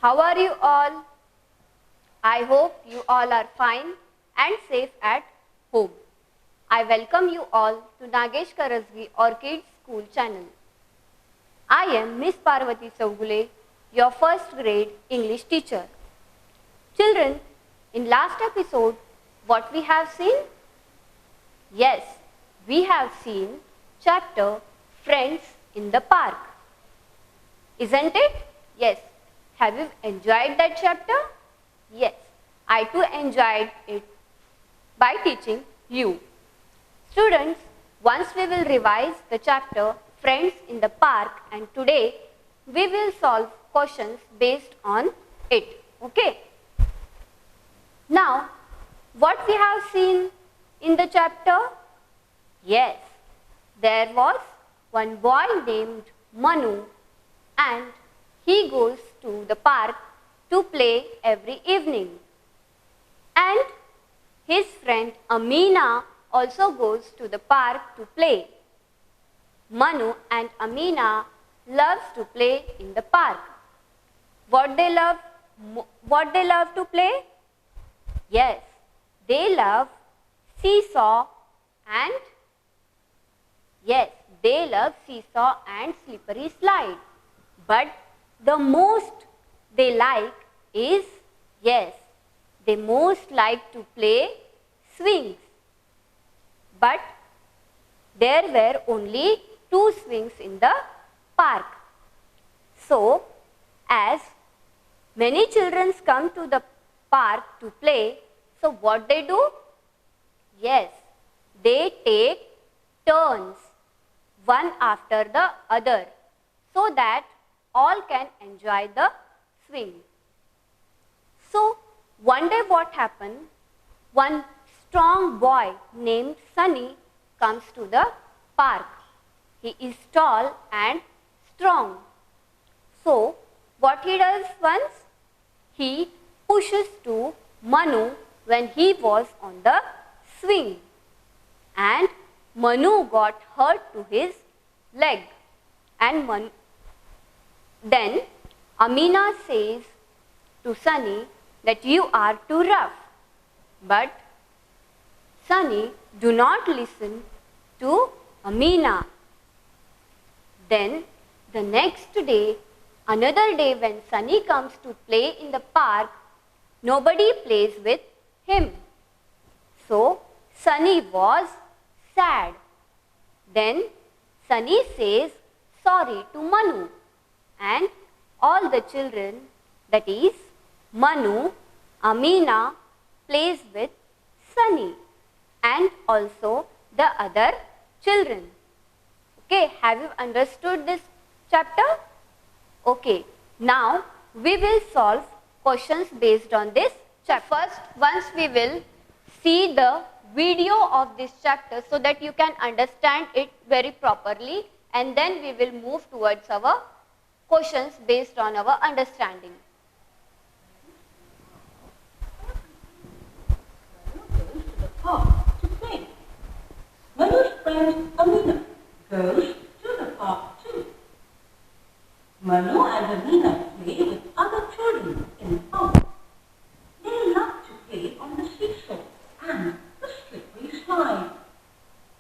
How are you all? I hope you all are fine and safe at home. I welcome you all to Nagesh Karasgi Orchid School channel. I am Miss Parvati Saugule, your first grade English teacher. Children, in last episode, what we have seen? Yes, we have seen chapter Friends in the Park. Isn't it? Yes. Have you enjoyed that chapter? Yes, I too enjoyed it by teaching you. Students, once we will revise the chapter Friends in the Park, and today we will solve questions based on it. Okay? Now, what we have seen in the chapter? Yes, there was one boy named Manu, and he goes to the park to play every evening. And his friend Amina also goes to the park to play. Manu and Amina loves to play in the park. What they love to play? Yes, they love seesaw and slippery slide. But the most they like is, yes, they most like to play swings. But there were only 2 swings in the park. So, as many children come to the park to play, so what they do? Yes, they take turns, one after the other, so that all can enjoy the swing. So, one day what happened? One strong boy named Sunny comes to the park. He is tall and strong. So, what he does once? He pushes to Manu when he was on the swing, and Manu got hurt to his leg, and then Amina says to Sunny that you are too rough. But Sunny do not listen to Amina. Then the next day, another day when Sunny comes to play in the park, nobody plays with him. So Sunny was sad. Then Sunny says sorry to Manu, and all the children, that is Manu, Amina, plays with Sunny and also the other children. Okay, have you understood this chapter? Okay, now we will solve questions based on this chapter. First, once we will see the video of this chapter so that you can understand it very properly, and then we will move towards our questions based on our understanding. To play. Manu's friend Amina goes to the park too. Manu and Amina play with other children in the park. They love to play on the seesaw and the slippery slide.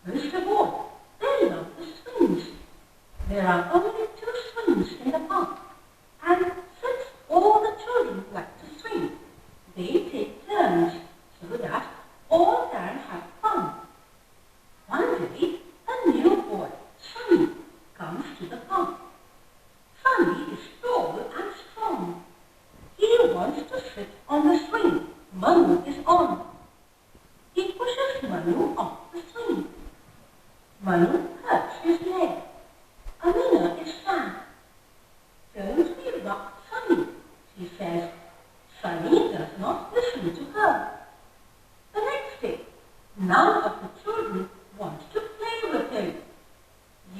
Most of all, they love the swings. There are only 2 swings in the park, and since all the children like to swing, they take turns so that all can have fun. One day, a new boy, Sunny, comes to the park. Sunny is tall and strong. He wants to sit on the swing Manu is on. He pushes Manu off the swing. Manu hurts his leg. Amina is sad. Don't we rock Sunny, she says. Sunny does not listen to her. The next day, none of the children want to play with him.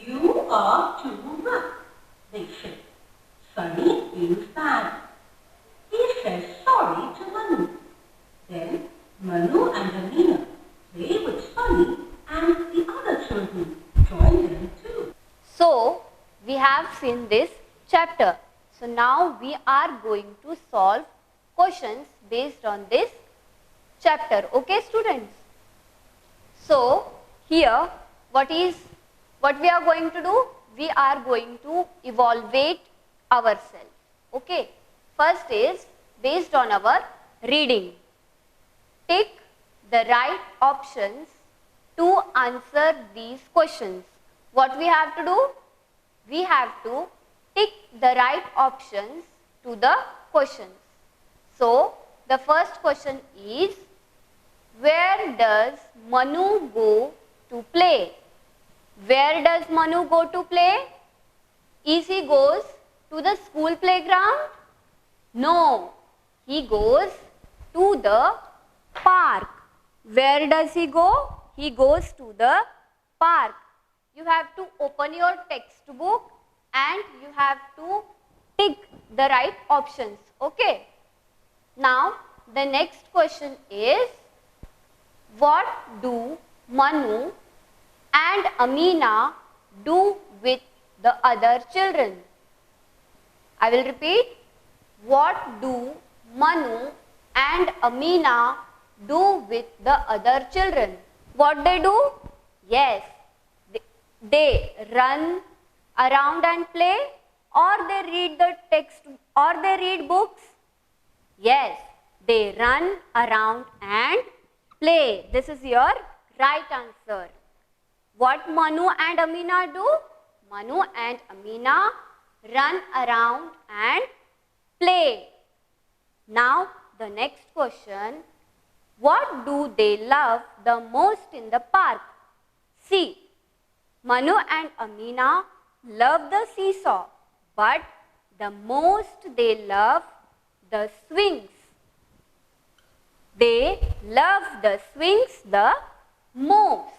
You are too rough, they say. Sunny feels bad. He says sorry to Manu. Then Manu and Amina play with Sunny, and the other children join them too. So, we have seen this chapter. So now we are going to solve questions based on this chapter. Okay, students? So here what we are going to do? We are going to evaluate ourselves. Okay. First is based on our reading. Tick the right options to answer these questions. What we have to do? We have to tick the right options to the questions. So the first question is, where does Manu go to play? Where does Manu go to play? Is he goes to the school playground? No, he goes to the park. Where does he go? He goes to the park. You have to open your textbook and you have to tick the right options. Okay. Now the next question is, what do Manu and Amina do with the other children? I will repeat. What do Manu and Amina do with the other children? What they do? Yes, they run around and play, or they read the text, or they read books. Yes, they run around and play. This is your right answer. What Manu and Amina do? Manu and Amina run around and play. Now the next question, what do they love the most in the park? See, Manu and Amina love the seesaw, but the most they love the swings. They love the swings the most.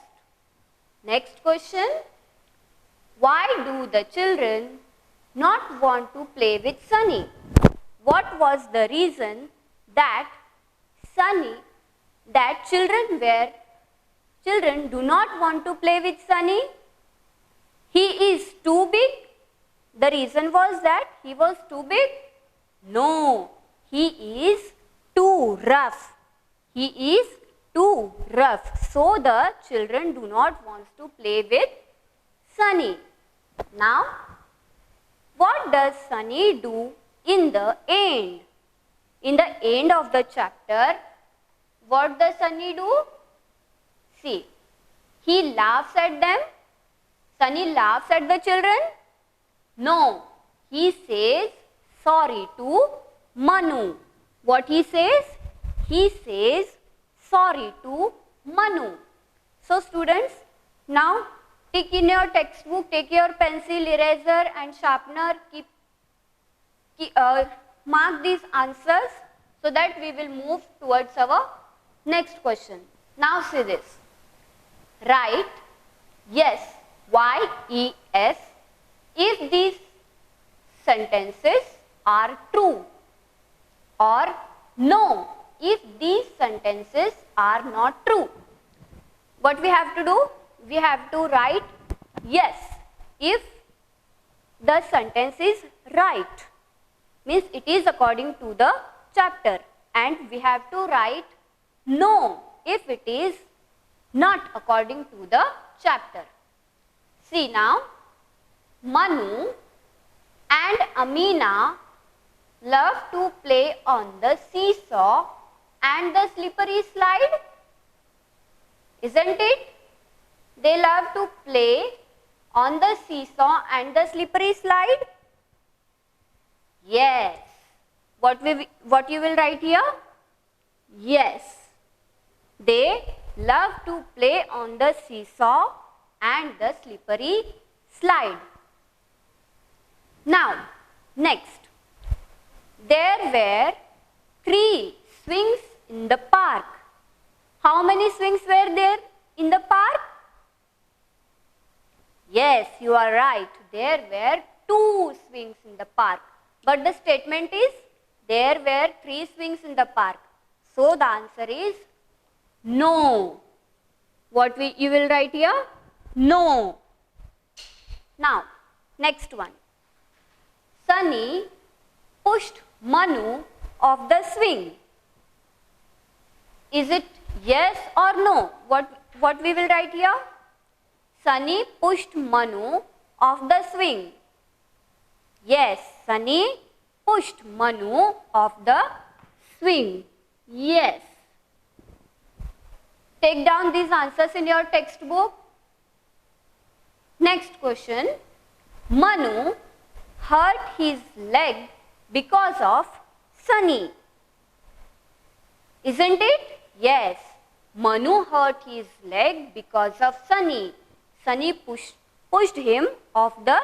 Next question, why do the children not want to play with Sunny? What was the reason that children do not want to play with Sunny? He is too big. The reason was that he was too big? No, he is too rough. He is too rough. So the children do not want to play with Sunny. Now, what does Sunny do in the end? In the end of the chapter, what does Sunny do? See, he laughs at them. Sunny laughs at the children. No, he says sorry to Manu. What he says? He says sorry to Manu. So students, now tick in your textbook, take your pencil, eraser and sharpener, mark these answers so that we will move towards our next question. Now see this. Write yes, Y-E-S, if these sentences are true, or no, if these sentences are not true. What we have to do? We have to write yes if the sentence is right, means it is according to the chapter, and we have to write no if it is not according to the chapter. See now, Manu and Amina love to play on the seesaw and the slippery slide. Isn't it? They love to play on the seesaw and the slippery slide. Yes. What you will write here? Yes. They love to play on the seesaw and the slippery slide. Now, next. There were 3 swings in the park. How many swings were there in the park? Yes, you are right. There were 2 swings in the park. But the statement is, there were 3 swings in the park. So the answer is no. What you will write here? No. Now, next one. Sunny pushed Manu off the swing. Is it yes or no? What we will write here? Sunny pushed Manu off the swing. Yes, Sunny pushed Manu off the swing. Yes. Take down these answers in your textbook. Next question. Manu hurt his leg because of Sunny. Isn't it? Yes. Manu hurt his leg because of Sunny. Sunny pushed him off the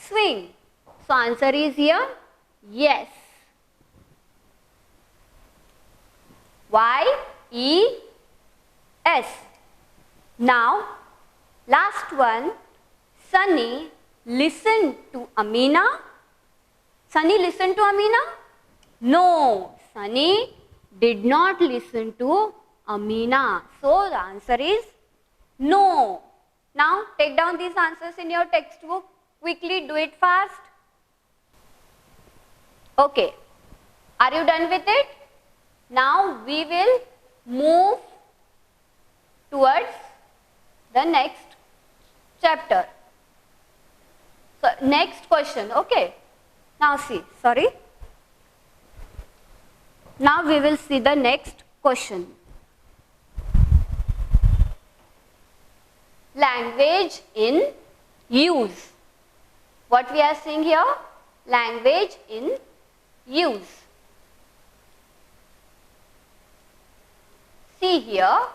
swing. So answer is here yes. Y-E-S. Now last one. Sunny listened to Amina. Sunny listened to Amina? No, Sunny did not listen to Amina. So the answer is no. Now take down these answers in your textbook. Quickly do it fast. Okay. Are you done with it? Now we will move towards the next chapter. So next question. Okay. Now see. Sorry. Now we will see the next question. Language in use. What we are seeing here? Language in use. See here.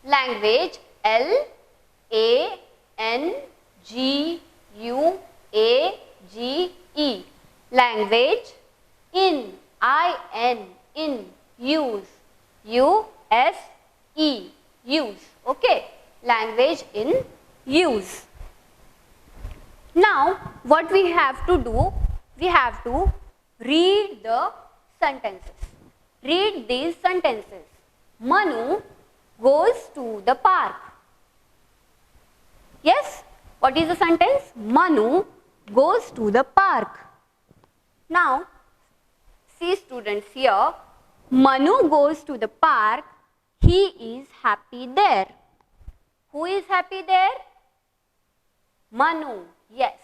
Language L-A-N-G-U-A-G-E. Language in. I-N. In. Use. U-S-E. Use. Okay. Language in use. Now what we have to do? We have to read the sentences. Read these sentences. Manu goes to the park. Yes? What is the sentence? Manu goes to the park. Now, see students here. Manu goes to the park. He is happy there. Who is happy there? Manu. Yes.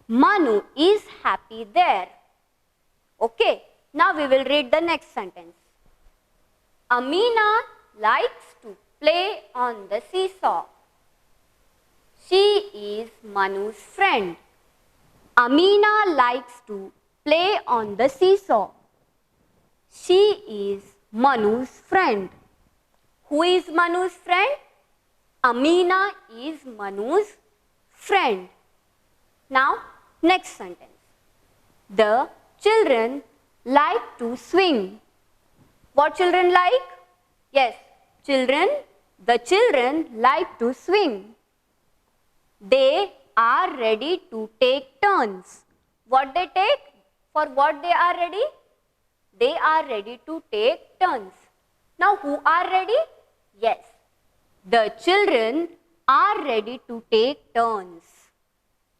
Manu is happy there. Okay. Now we will read the next sentence. Amina likes to play on the seesaw. She is Manu's friend. Amina likes to play on the seesaw. She is Manu's friend. Who is Manu's friend? Amina is Manu's friend. Now, next sentence. The children like to swing. What children like? Yes, the children like to swing. They are ready to take turns. What they take? For what they are ready? They are ready to take turns. Now who are ready? Yes, the children are ready to take turns.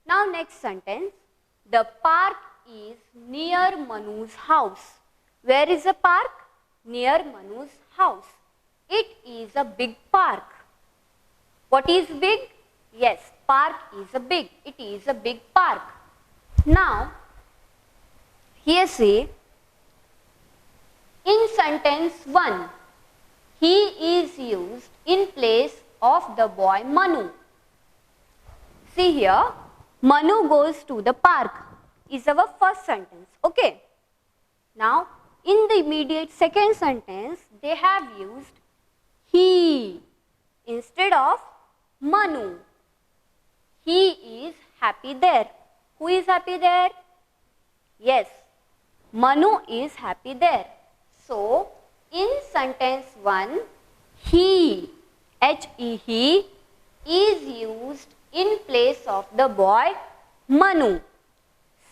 Now next sentence. The park is near Manu's house. Where is the park? Near Manu's house. It is a big park. What is big? Yes, park is a big. It is a big park. Now, here say, in sentence 1, he is used in place of the boy Manu. See here, Manu goes to the park is our first sentence. Okay. Now, in the immediate second sentence, they have used he instead of Manu. He is happy there. Who is happy there? Yes, Manu is happy there. So, in sentence 1, he, H-E, is used in place of the boy Manu.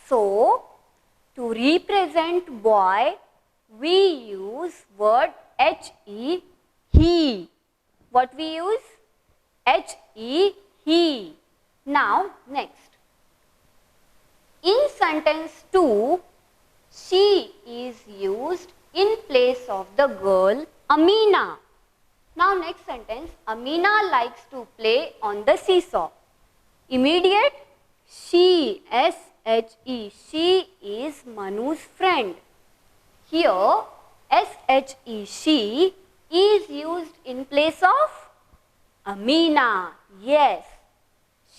So, to represent boy, we use word H-E, he. What we use? H-E, he. Now, next. In sentence 2, she is used in place of the girl Amina. Now next sentence, Amina likes to play on the seesaw. Immediate, she, S-H-E, she is Manu's friend. Here, S-H-E, she is used in place of Amina. Yes,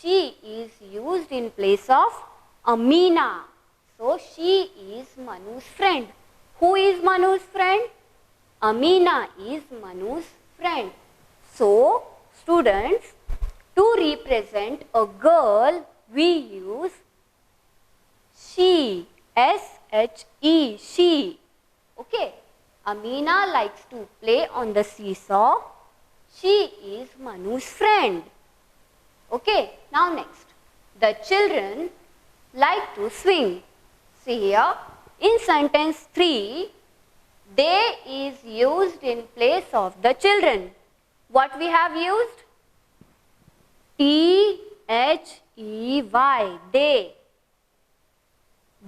she is used in place of Amina. So, she is Manu's friend. Who is Manu's friend? Amina is Manu's friend. So, students, to represent a girl, we use she, S-H-E, she. Okay, Amina likes to play on the seesaw. She is Manu's friend. Okay, now next, the children like to swing. See here, in sentence 3, they is used in place of the children. What we have used? T-H-E-Y, they.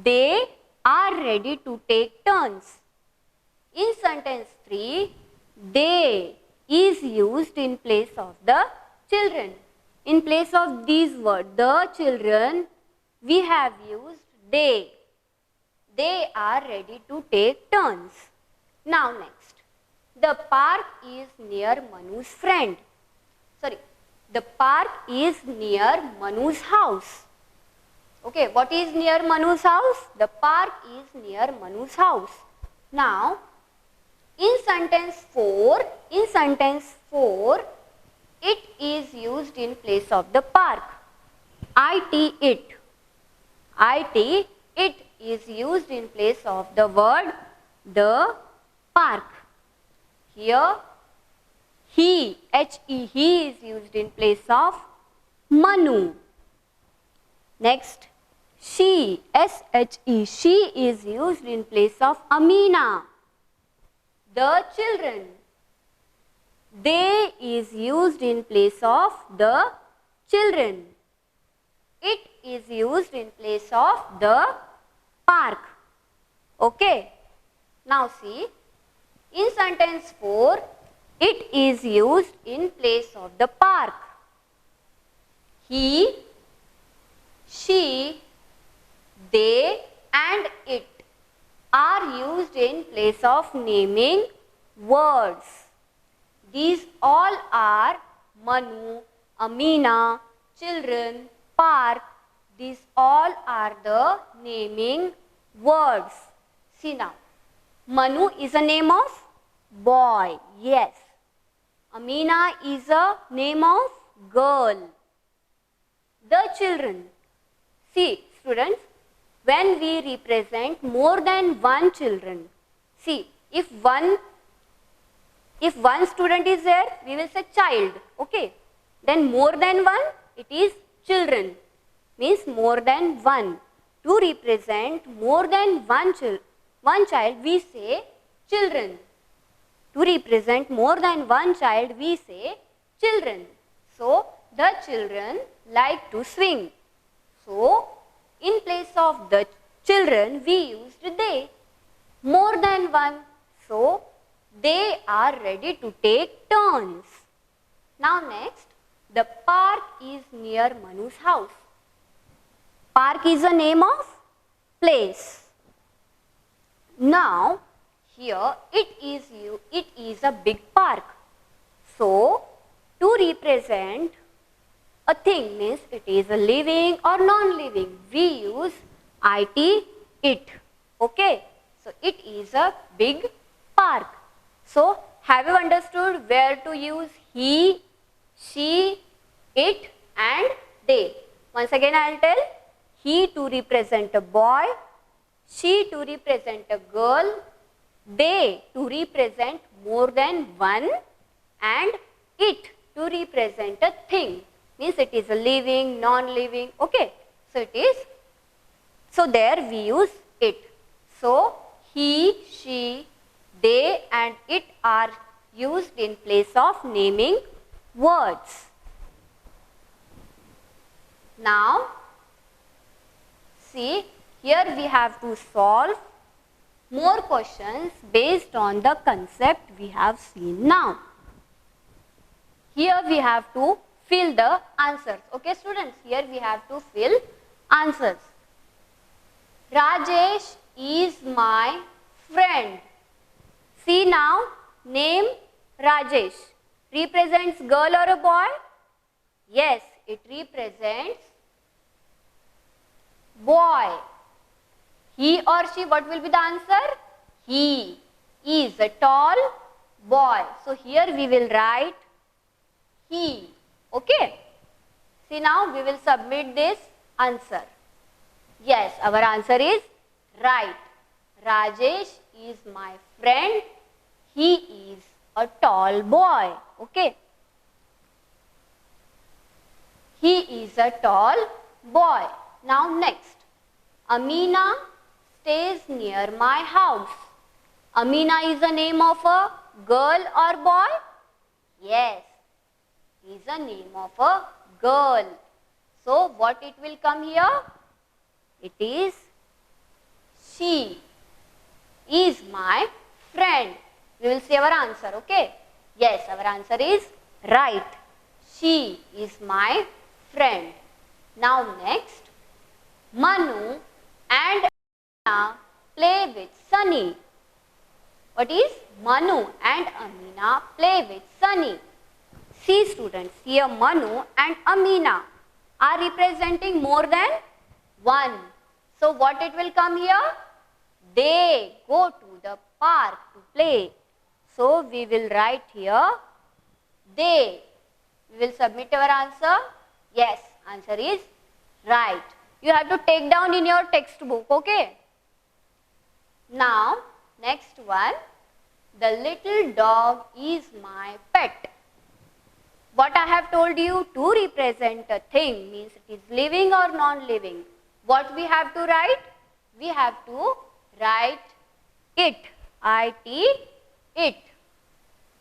They are ready to take turns. In sentence 3, they is used in place of the children. In place of these words, the children, we have used they. They are ready to take turns. Now next, the park is near Manu's friend. Sorry, the park is near Manu's house. Okay, what is near Manu's house? The park is near Manu's house. Now, in sentence 4, it is used in place of the park. IT, it. IT, it is used in place of the word the park. Here, he, H-E, he is used in place of Manu. Next, she, S-H-E, she is used in place of Amina. The children, they is used in place of the children. It is used in place of the park. Okay. Now see, in sentence 4, it is used in place of the park. He, she, they and it are used in place of naming words. These all are Manu, Amina, children, park. These all are the naming words. See now, Manu is a name of boy. Yes. Amina is a name of girl. The children. See, students, when we represent more than one children, see, if one student is there, we will say child, okay. Then more than one, it is children, means more than one. To represent more than one child, we say children. To represent more than one child, we say children. So, the children like to swing. So, in place of the children, we used they. More than one. So, they are ready to take turns. Now next, the park is near Manu's house. Park is a name of place. Now, here it is a big park. So, to represent a thing, means it is a living or non-living, we use IT, it. Okay. So, it is a big park. So, have you understood where to use he, she, it and they? Once again I will tell. He to represent a boy, she to represent a girl, they to represent more than one and it to represent a thing. Means it is a living, non-living, okay. So, it is, so there we use it. So, he, she, they and it are used in place of naming words. Now, see, here we have to solve more questions based on the concept we have seen now. Here we have to fill the answers. Okay students, here we have to fill answers. Rajesh is my friend. See now, name Rajesh represents girl or a boy? Yes, it represents boy. He or she, what will be the answer? He is a tall boy. So here we will write he. Okay. See now, we will submit this answer. Yes, our answer is right. Rajesh is my friend. He is a tall boy. Okay. He is a tall boy. Now next. Amina stays near my house. Amina is the name of a girl or boy? Yes, it is the name of a girl. So what it will come here? It is she is my friend. We will see our answer, okay? Yes, our answer is right. She is my friend. Now next, Manu and Amina play with Sunny. What is Manu and Amina play with Sunny? See students, here Manu and Amina are representing more than one. So what it will come here? They go to the park to play. So we will write here they. We will submit our answer. Yes, answer is right. You have to take down in your textbook, okay? Now, next one. The little dog is my pet. What I have told you, to represent a thing means it is living or non-living. What we have to write? We have to write it. I-T, it.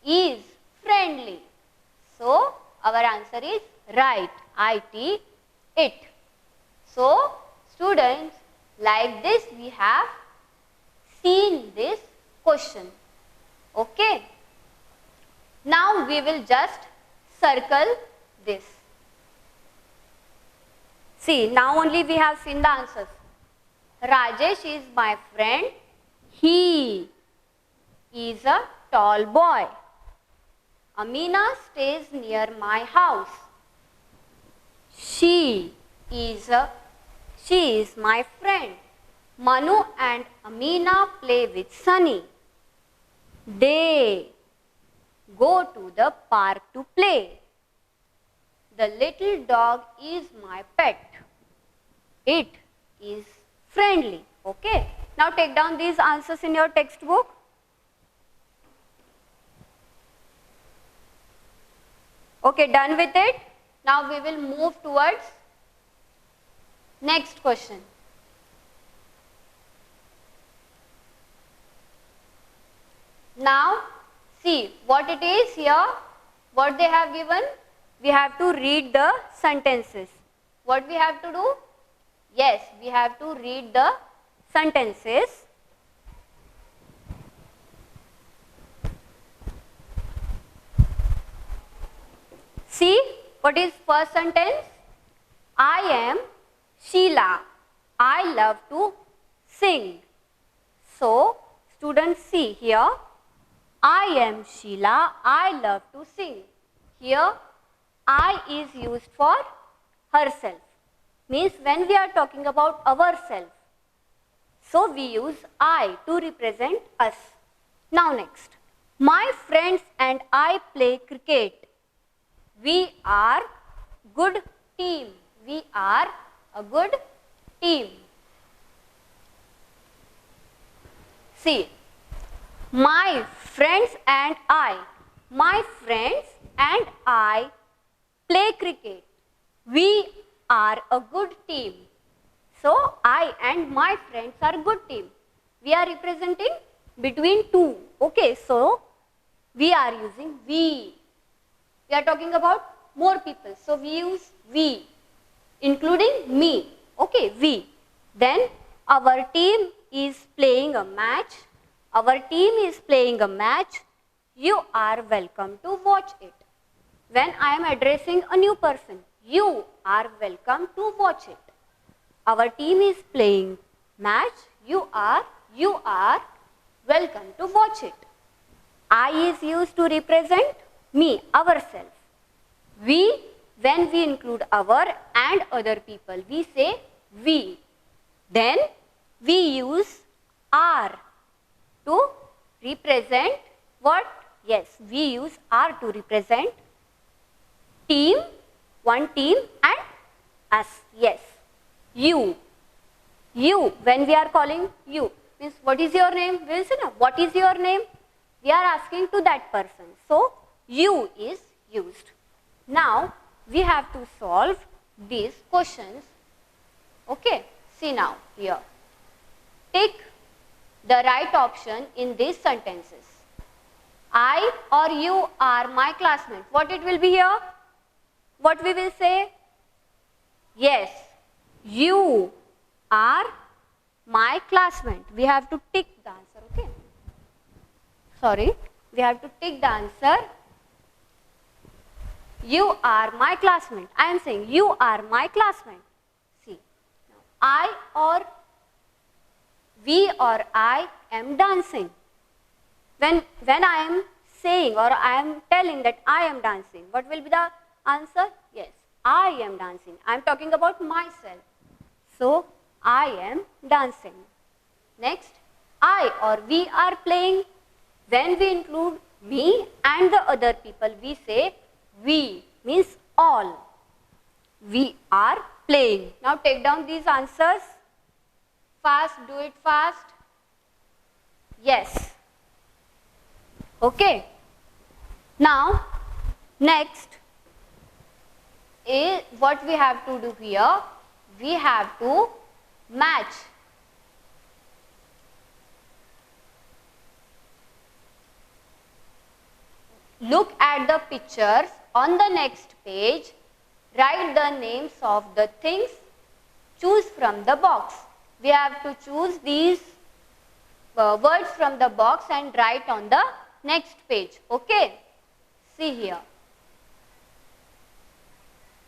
Is friendly. So, our answer is right. I-T, it. So, students, like this we have seen this question. Okay. Now, we will just circle this. See, now only we have seen the answers. Rajesh is my friend. He is a tall boy. Amina stays near my house. She is my friend. Manu and Amina play with Sunny. They go to the park to play. The little dog is my pet. It is friendly. Okay. Now take down these answers in your textbook. Okay, done with it. Now we will move towards next question. Now see what it is here, what they have given. We have to read the sentences. What we have to do? Yes, we have to read the sentences. See, what is first sentence? I am Sheila. I love to sing. So, students see here. I am Sheila. I love to sing. Here, I is used for herself. Means when we are talking about ourselves. So, we use I to represent us. Now, next. My friends and I play cricket. We are good team. We are a good team. See, my friends and I play cricket. We are a good team. So, I and my friends are a good team. We are representing between two. Okay, so we are using we. We are talking about more people. So, we use we, including me. Okay, we. Then, our team is playing a match. Our team is playing a match. You are welcome to watch it. When I am addressing a new person, you are welcome to watch it. Our team is playing match. You are welcome to watch it. I is used to represent me, ourselves. We, when we include our and other people, we say we. Then we use are to represent what? Yes, we use are to represent team, one team and us. Yes, you. You, when we are calling you, means what is your name? We will say, no, what is your name? We are asking to that person. So, you is used. Now, we have to solve these questions. Okay, see now here. Take the right option in these sentences. I or you are my classmate. What it will be here? What we will say? Yes, you are my classmate. We have to tick the answer, okay? Sorry, we have to tick the answer. You are my classmate. I am saying you are my classmate. See, I or we or I am dancing. When I am saying or I am telling that I am dancing, what will be the answer? Yes, I am dancing. I am talking about myself. So, I am dancing. Next, I or we are playing. When we include me and the other people, we say we, means all. We are playing. Now take down these answers. Fast, do it fast. Yes. Okay. Now, next is what we have to do here. We have to match. Look at the pictures on the next page. Write the names of the things. Choose from the box. We have to choose these words from the box and write on the next page. Okay. See here.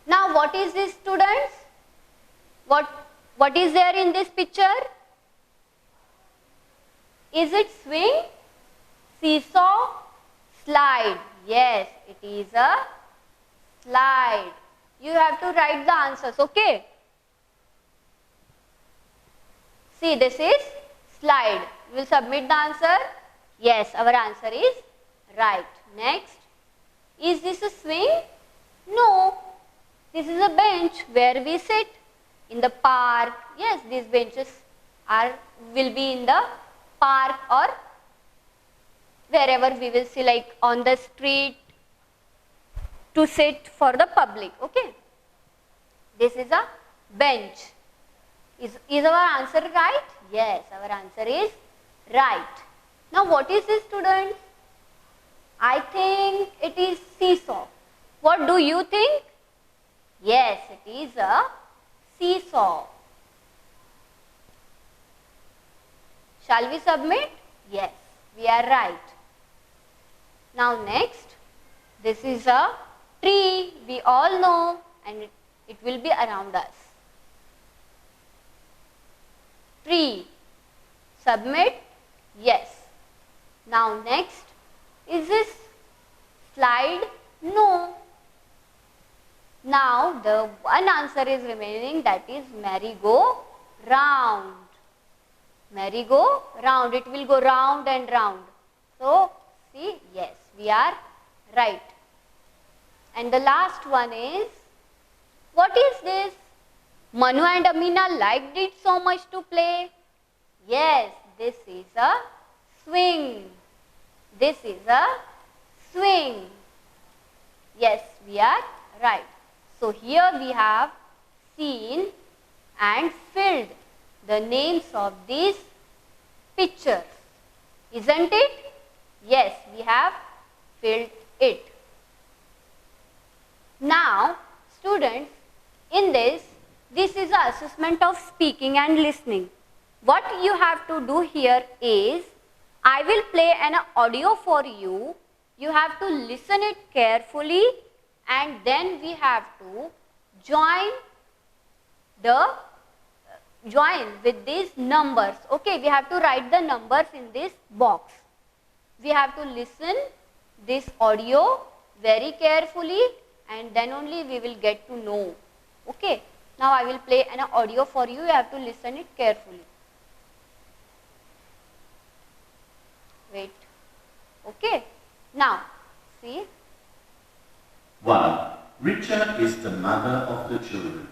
Now what is this, students? What is there in this picture? Is it swing, seesaw, slide? Yes, it is a slide. You have to write the answers, okay? See, this is slide. You will submit the answer. Yes, our answer is right. Next, is this a swing? No, this is a bench where we sit in the park. Yes, these benches will be in the park or wherever we will see, like on the street, to sit for the public. Okay, this is a bench. Is our answer right? Yes, our answer is right. Now what is this, students? I think it is seesaw. What do you think? Yes, it is a seesaw. Shall we submit? Yes, we are right. Now next, this is a tree, we all know, and it will be around us. Tree. Submit? Yes. Now next, is this slide? No. Now the one answer is remaining, that is merry-go-round. Merry-go-round, it will go round and round. So, see, yes, we are right. And the last one is, what is this? Manu and Amina liked it so much to play. Yes, this is a swing. This is a swing. Yes, we are right. So here we have seen and filled the names of these pictures. Isn't it? Yes, we have filled it. Now, students, in this is an assessment of speaking and listening. what you have to do here is, I will play an audio for you. You have to listen it carefully and then we have to join with these numbers. Okay, we have to write the numbers in this box. We have to listen this audio very carefully and then only we will get to know. Okay, now I will play an audio for you. You have to listen it carefully. Wait. Okay, now see. 1. Richa is the mother of the children.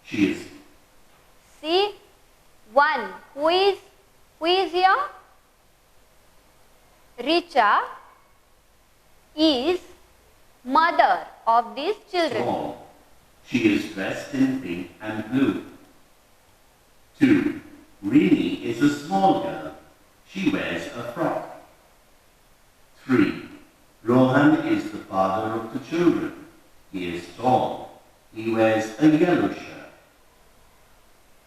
She is. See, 1. Who is here? Richa is mother of these children. Small. She is dressed in pink and blue. 2. Rini is a small girl. She wears a frock. 3. Rohan is the father of the children. He is tall. He wears a yellow shirt.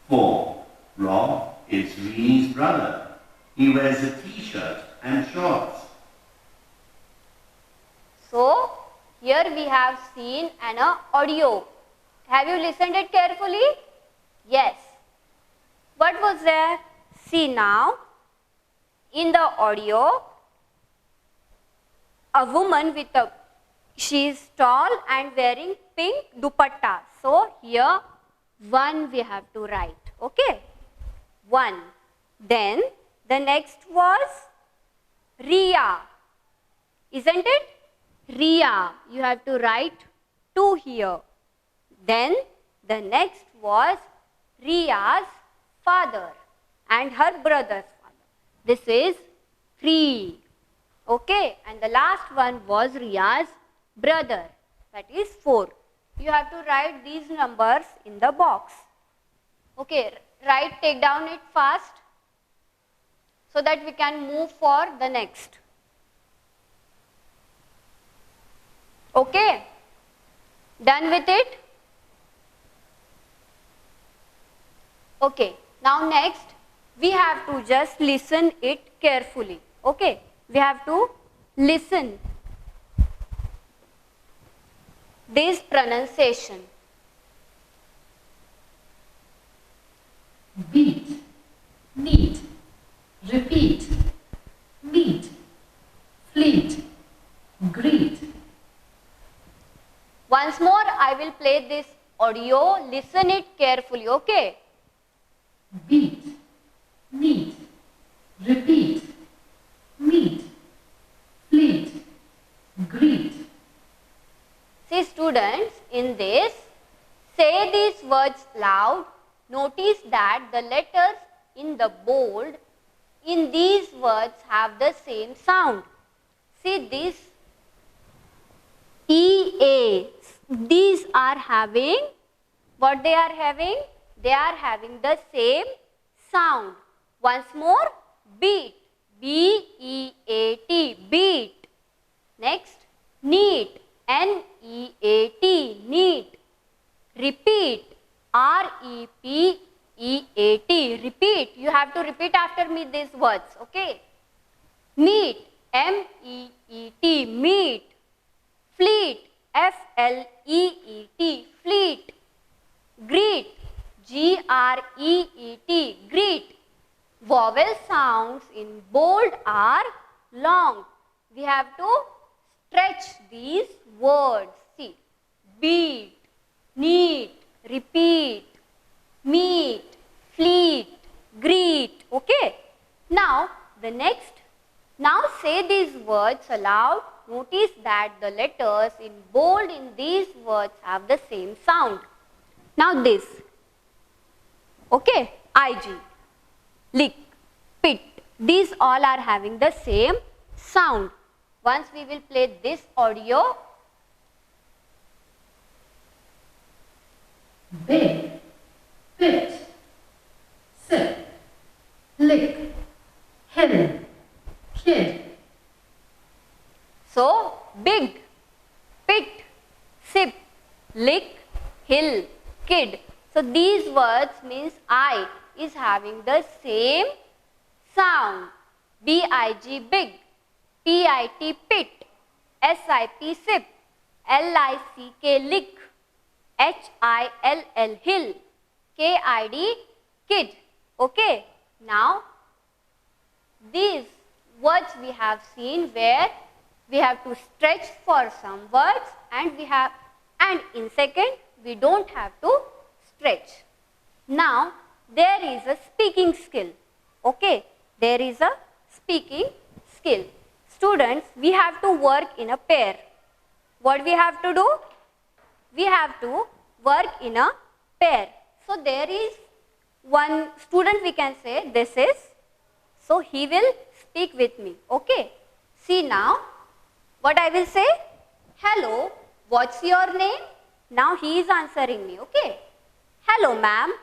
4. Rob is Rini's brother. He wears a t-shirt and shorts. So, here we have seen an audio. Have you listened it carefully? Yes. What was there? See now, in the audio, a woman she is tall and wearing pink dupatta. So, here 1 we have to write. Okay, 1. Then the next was Riya. Isn't it? Riya. You have to write 2 here. Then the next was Riya's father and her brother's father. This is 3. Okay, and the last one was Riya's brother. That is 4. You have to write these numbers in the box. Okay, take down it fast so that we can move for the next. Okay, done with it? Okay, now next we have to just listen it carefully. Okay, we have to listen this pronunciation. Beat, neat, repeat, meet, fleet, greet. Once more I will play this audio, listen it carefully, okay? Beat, neat, repeat, meet, fleet, greet. See students, in this, say these words loud. Notice that the letters in the bold in these words have the same sound. See this EA, these are having, what they are having? They are having the same sound. Once more, beat, B-E-A-T, beat. Next, neat, N-E-A-T, neat. Repeat, R-E-P-E-A-T, repeat. You have to repeat after me these words, okay? Meet, M-E-E-T, meet. Fleet, F-L-E-E-T, fleet. Greet, G-R-E-E-T, greet. Vowel sounds in bold are long. We have to stretch these words. See, beat, neat, repeat, meet, fleet, greet. Okay. Now the next. Now say these words aloud. Notice that the letters in bold in these words have the same sound. Now this. Okay. IG, lick, pit. These all are having the same sound. Once we will play this audio. Big, pit, sip, lick, hill, kid. So, big, pit, sip, lick, hill, kid. So these words means I is having the same sound. B-I-G big, P-I-T pit, S-I-P sip, L-I-C-K lick, H-I-L-L hill, K-I-D kid. Okay. Now these words we have seen where we have to stretch for some words and in second we don't have to stretch. Now there is a speaking skill. Okay, there is a speaking skill. Students, we have to work in a pair. What we have to do? We have to work in a pair. So there is one student, we can say this is, so he will speak with me. Okay, see now what I will say. Hello, what's your name? Now he is answering me. Okay, hello ma'am,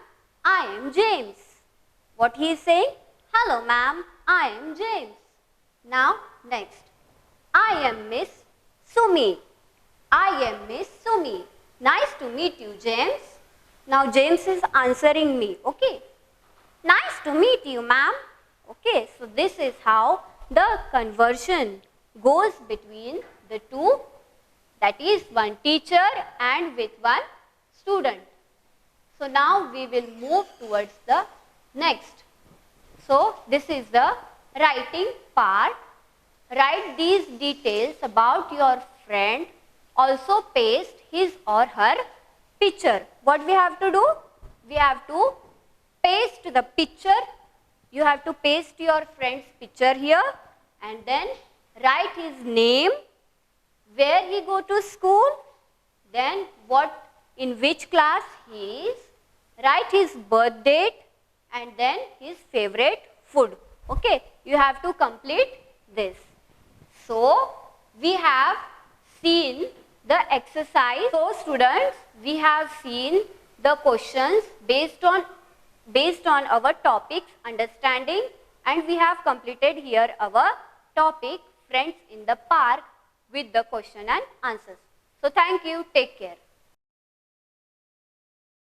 I am James. What he is saying? Hello ma'am, I am James. Now next, I am Miss Sumi. I am Miss Sumi. Nice to meet you, James. Now James is answering me. Okay, nice to meet you ma'am. Okay, so this is how the conversion goes between the two, that is one teacher and with one student. So now we will move towards the next. So this is the writing part. Write these details about your friend. Also paste his or her picture. What we have to do? We have to paste the picture. You have to paste your friend's picture here and then write his name, where he go to school, then in which class he is, write his birth date and then his favorite food. Okay, you have to complete this. So we have seen the exercise. So students, we have seen the questions based on our topics understanding, and we have completed here our topic friends in the park with the question and answers. So thank you, take care.